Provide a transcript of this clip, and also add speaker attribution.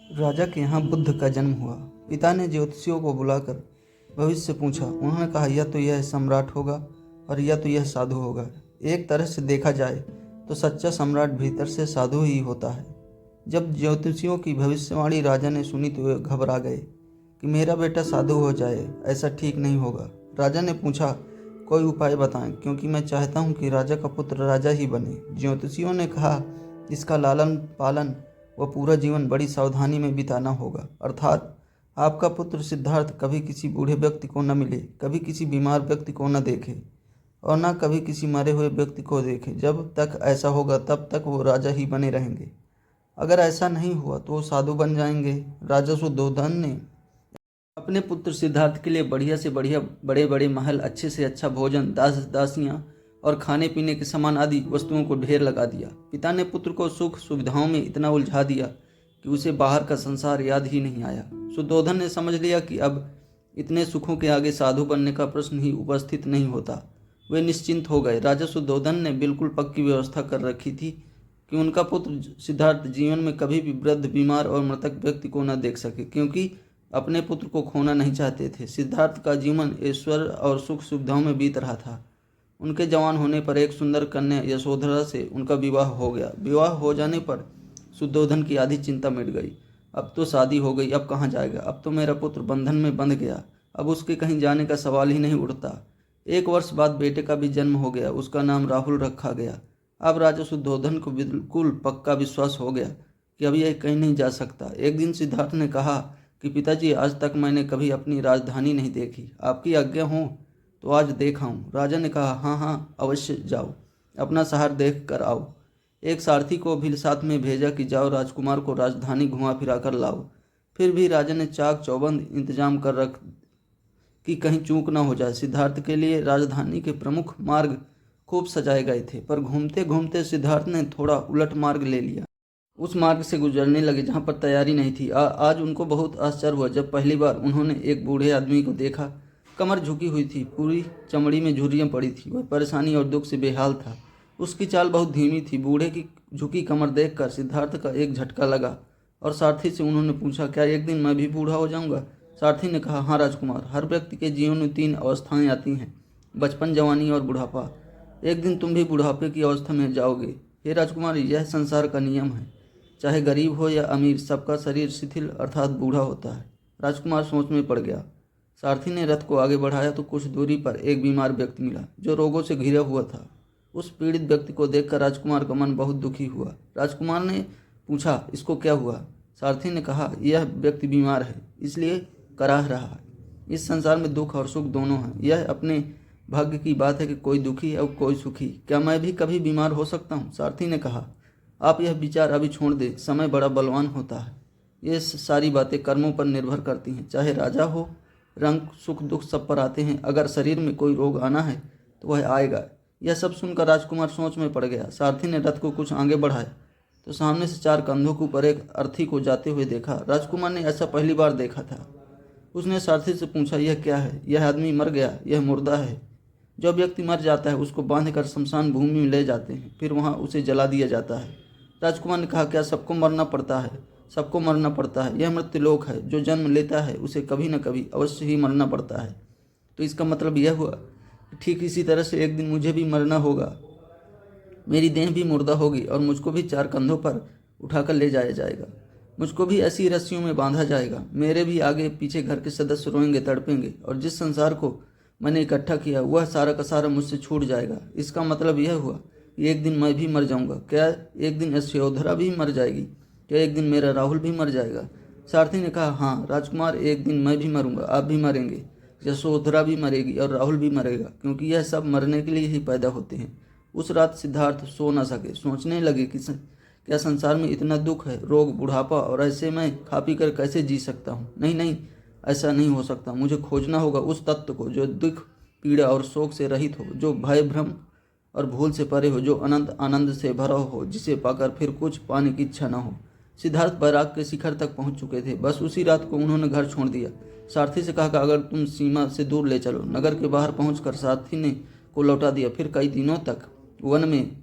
Speaker 1: राजा के यहाँ बुद्ध का जन्म हुआ। पिता ने ज्योतिषियों को बुलाकर भविष्य पूछा। उन्होंने कहा, या तो यह सम्राट होगा और या तो यह साधु होगा। एक तरह से देखा जाए तो सच्चा सम्राट भीतर से साधु ही होता है। जब ज्योतिषियों की भविष्यवाणी राजा ने सुनी तो वे घबरा गए कि मेरा बेटा साधु हो जाए, ऐसा ठीक नहीं होगा। राजा ने पूछा, कोई उपाय बताएं, क्योंकि मैं चाहता हूं कि राजा का पुत्र राजा ही बने। ज्योतिषियों ने कहा, इसका लालन पालन व पूरा जीवन बड़ी सावधानी में बिताना होगा, अर्थात आपका पुत्र सिद्धार्थ कभी किसी बूढ़े व्यक्ति को न मिले, कभी किसी बीमार व्यक्ति को न देखे और न कभी किसी मरे हुए व्यक्ति को देखे। जब तक ऐसा होगा तब तक वो राजा ही बने रहेंगे। अगर ऐसा नहीं हुआ तो वो साधु बन जाएंगे। राजा सुद्धोधन ने अपने पुत्र सिद्धार्थ के लिए बढ़िया से बढ़िया बड़े बड़े महल, अच्छे से अच्छा भोजन, दास दासियां और खाने पीने के सामान आदि वस्तुओं को ढेर लगा दिया। पिता ने पुत्र को सुख सुविधाओं में इतना उलझा दिया कि उसे बाहर का संसार याद ही नहीं आया। शुद्धोधन ने समझ लिया कि अब इतने सुखों के आगे साधु बनने का प्रश्न ही उपस्थित नहीं होता। वे निश्चिंत हो गए। राजा शुद्धोधन ने बिल्कुल पक्की व्यवस्था कर रखी थी कि उनका पुत्र सिद्धार्थ जीवन में कभी भी वृद्ध, बीमार और मृतक व्यक्ति को न देख सके, क्योंकि अपने पुत्र को खोना नहीं चाहते थे। सिद्धार्थ का जीवन ऐश्वर्य और सुख सुविधाओं में बीत रहा था। उनके जवान होने पर एक सुंदर कन्या यशोधरा से उनका विवाह हो गया। विवाह हो जाने पर शुद्धोधन की आधी चिंता मिट गई। अब तो शादी हो गई, अब कहाँ जाएगा? अब तो मेरा पुत्र बंधन में बंध गया, अब उसके कहीं जाने का सवाल ही नहीं उठता। 1 वर्ष बाद बेटे का भी जन्म हो गया। उसका नाम राहुल रखा गया। अब राजा शुद्धोधन को बिल्कुल पक्का विश्वास हो गया कि अब यह कहीं नहीं जा सकता। एक दिन सिद्धार्थ ने कहा कि पिताजी, आज तक मैंने कभी अपनी राजधानी नहीं देखी, आपकी आज्ञा हो तो आज देखा हूँ। राजा ने कहा, हाँ हाँ, अवश्य जाओ, अपना शहर देख कर आओ। एक सारथी को भी साथ में भेजा कि जाओ राजकुमार को राजधानी घुमा फिरा कर लाओ। फिर भी राजा ने चाक चौबंद इंतजाम कर रख कि कहीं चूक ना हो जाए। सिद्धार्थ के लिए राजधानी के प्रमुख मार्ग खूब सजाए गए थे, पर घूमते घूमते सिद्धार्थ ने थोड़ा उलट मार्ग ले लिया। उस मार्ग से गुजरने लगे जहाँ पर तैयारी नहीं थी। आज उनको बहुत आश्चर्य हुआ जब पहली बार उन्होंने एक बूढ़े आदमी को देखा। कमर झुकी हुई थी, पूरी चमड़ी में झुर्रियाँ पड़ी थी। वह परेशानी और दुख से बेहाल था। उसकी चाल बहुत धीमी थी। बूढ़े की झुकी कमर देखकर सिद्धार्थ का एक झटका लगा और सारथी से उन्होंने पूछा, क्या एक दिन मैं भी बूढ़ा हो जाऊंगा? सारथी ने कहा, हाँ राजकुमार, हर व्यक्ति के जीवन में 3 अवस्थाएं आती हैं, बचपन, जवानी और बुढ़ापा। एक दिन तुम भी बुढ़ापे की अवस्था में जाओगे। हे राजकुमार, यह संसार का नियम है। चाहे गरीब हो या अमीर, सबका शरीर शिथिल अर्थात बूढ़ा होता है। राजकुमार सोच में पड़ गया। सारथी ने रथ को आगे बढ़ाया तो कुछ दूरी पर एक बीमार व्यक्ति मिला जो रोगों से घिरा हुआ था। उस पीड़ित व्यक्ति को देखकर राजकुमार का मन बहुत दुखी हुआ। राजकुमार ने पूछा, इसको क्या हुआ? सारथी ने कहा, यह व्यक्ति बीमार है, इसलिए कराह रहा है। इस संसार में दुख और सुख दोनों हैं। यह अपने भाग्य की बात है कि कोई दुखी और कोई सुखी। क्या मैं भी कभी बीमार हो सकता हूँ? सारथी ने कहा, आप यह विचार अभी छोड़ दे, समय बड़ा बलवान होता है। ये सारी बातें कर्मों पर निर्भर करती हैं। चाहे राजा हो, रंग सुख दुख सब पर आते हैं। अगर शरीर में कोई रोग आना है तो वह आएगा। यह सब सुनकर राजकुमार सोच में पड़ गया। सारथी ने रथ को कुछ आगे बढ़ाया तो सामने से 4 कंधों के ऊपर एक अर्थी को जाते हुए देखा। राजकुमार ने ऐसा पहली बार देखा था। उसने सारथी से पूछा, यह क्या है? यह आदमी मर गया, यह मुर्दा है। जो व्यक्ति मर जाता है उसको बांधकर शमशान भूमि में ले जाते हैं, फिर वहाँ उसे जला दिया जाता है। राजकुमार ने कहा, क्या सबको मरना पड़ता है? सबको मरना पड़ता है। यह मृत्युलोक है। जो जन्म लेता है उसे कभी न कभी अवश्य ही मरना पड़ता है। तो इसका मतलब यह हुआ कि ठीक इसी तरह से एक दिन मुझे भी मरना होगा। मेरी देह भी मुर्दा होगी और मुझको भी 4 कंधों पर उठाकर ले जाया जाएगा। मुझको भी ऐसी रस्सियों में बांधा जाएगा। मेरे भी आगे पीछे घर के सदस्य रोएंगे, तड़पेंगे और जिस संसार को मैंने इकट्ठा किया वह सारा का सारा मुझसे छूट जाएगा। इसका मतलब यह हुआ कि एक दिन मैं भी मर जाऊंगा। क्या एक दिन यशोधरा भी मर जाएगी? क्या एक दिन मेरा राहुल भी मर जाएगा? सारथी ने कहा, हाँ राजकुमार, एक दिन मैं भी मरूंगा, आप भी मरेंगे, यशोधरा भी मरेगी और राहुल भी मरेगा, क्योंकि यह सब मरने के लिए ही पैदा होते हैं। उस रात सिद्धार्थ सो न सके। सोचने लगे कि क्या संसार में इतना दुख है, रोग, बुढ़ापा, और ऐसे मैं खा पी कर कैसे जी सकता हूँ? नहीं नहीं, ऐसा नहीं हो सकता। मुझे खोजना होगा उस तत्व को जो दुख, पीड़ा और शोक से रहित हो, जो भय, भ्रम और भूल से परे हो, जो अनंत आनंद से भरा हो, जिसे पाकर फिर कुछ पाने की इच्छा न हो। सिद्धार्थ बैराग के शिखर तक पहुंच चुके थे। बस उसी रात को उन्होंने घर छोड़ दिया। सारथी से कहा कि अगर तुम सीमा से दूर ले चलो। नगर के बाहर पहुंचकर सारथी ने को लौटा दिया। फिर कई दिनों तक वन में